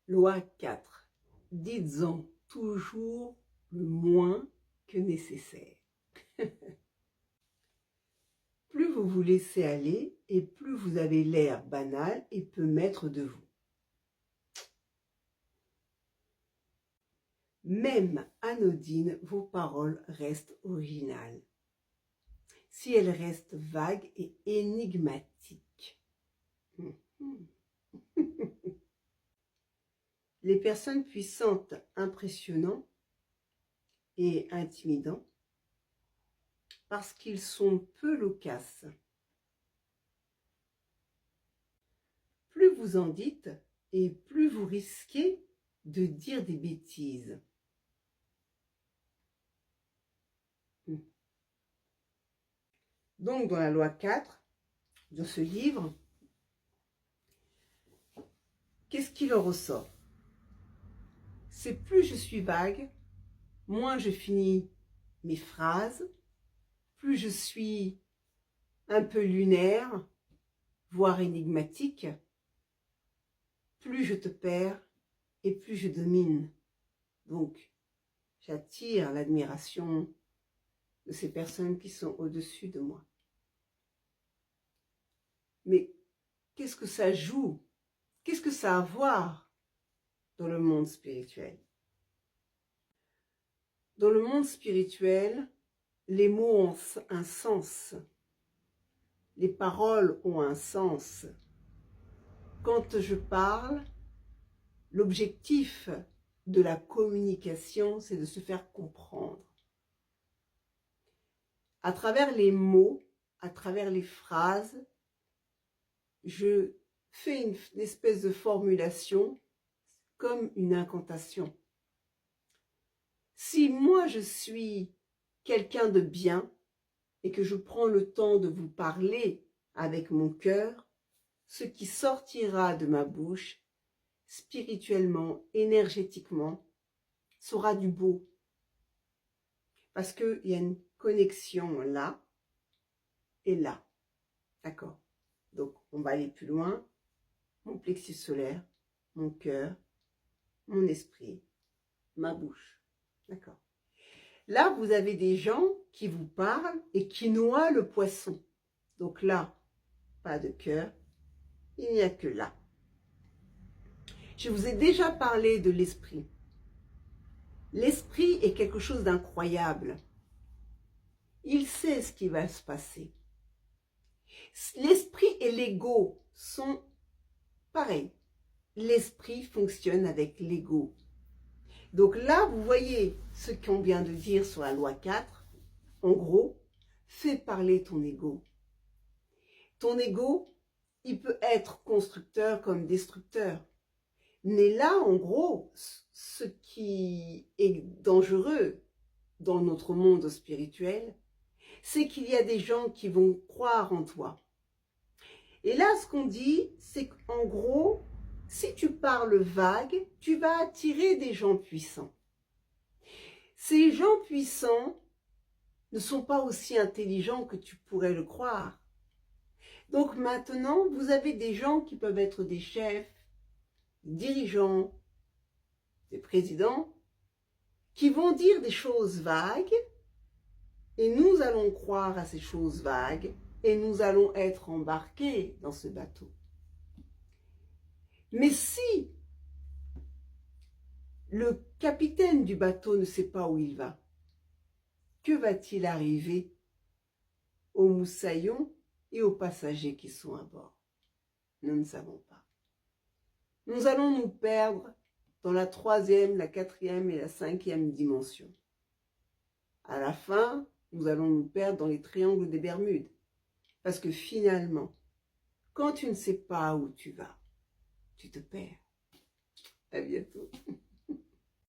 Loi 4. Dites-en toujours le moins que nécessaire. Plus vous vous laissez aller et plus vous avez l'air banal et peu maître de vous. Même anodines, vos paroles restent originales. Si elles restent vagues et énigmatiques. Les personnes puissantes, impressionnantes et intimidants parce qu'ils sont peu loquaces. Plus vous en dites et plus vous risquez de dire des bêtises. Donc dans la loi 4 de ce livre, qu'est-ce qu'il en ressort? C'est plus je suis vague, moins je finis mes phrases, plus je suis un peu lunaire, voire énigmatique, plus je te perds et plus je domine. Donc, j'attire l'admiration de ces personnes qui sont au-dessus de moi. Mais qu'est-ce que ça joue? Qu'est-ce que ça a à voir dans le monde spirituel? Dans le monde spirituel, les mots ont un sens. Les paroles ont un sens. Quand je parle, l'objectif de la communication, c'est de se faire comprendre. À travers les mots, à travers les phrases, je fais une espèce de formulation comme une incantation. Si moi je suis quelqu'un de bien et que je prends le temps de vous parler avec mon cœur, ce qui sortira de ma bouche, spirituellement, énergétiquement, sera du beau. Parce qu'il y a une connexion là et là. D'accord? Donc, on va aller plus loin. Mon plexus solaire, mon cœur, mon esprit, ma bouche. D'accord? Là, vous avez des gens qui vous parlent et qui noient le poisson. Donc là, pas de cœur, il n'y a que là. Je vous ai déjà parlé de l'esprit. L'esprit est quelque chose d'incroyable. Il sait ce qui va se passer. L'esprit et l'ego sont pareils. L'esprit fonctionne avec l'ego. Donc là, vous voyez ce qu'on vient de dire sur la loi 4. En gros, fais parler ton ego. Ton ego, il peut être constructeur comme destructeur. Mais là, en gros, ce qui est dangereux dans notre monde spirituel, c'est qu'il y a des gens qui vont croire en toi. Et là, ce qu'on dit, c'est qu'en gros, si tu parles vague, tu vas attirer des gens puissants. Ces gens puissants ne sont pas aussi intelligents que tu pourrais le croire. Donc maintenant, vous avez des gens qui peuvent être des chefs, des dirigeants, des présidents, qui vont dire des choses vagues, et nous allons croire à ces choses vagues, et nous allons être embarqués dans ce bateau. Mais si le capitaine du bateau ne sait pas où il va, que va-t-il arriver aux moussaillons et aux passagers qui sont à bord? Nous ne savons pas. Nous allons nous perdre dans la 3e, la 4e et la 5e dimension. À la fin, nous allons nous perdre dans les triangles des Bermudes. Parce que finalement, quand tu ne sais pas où tu vas, tu te perds. À bientôt.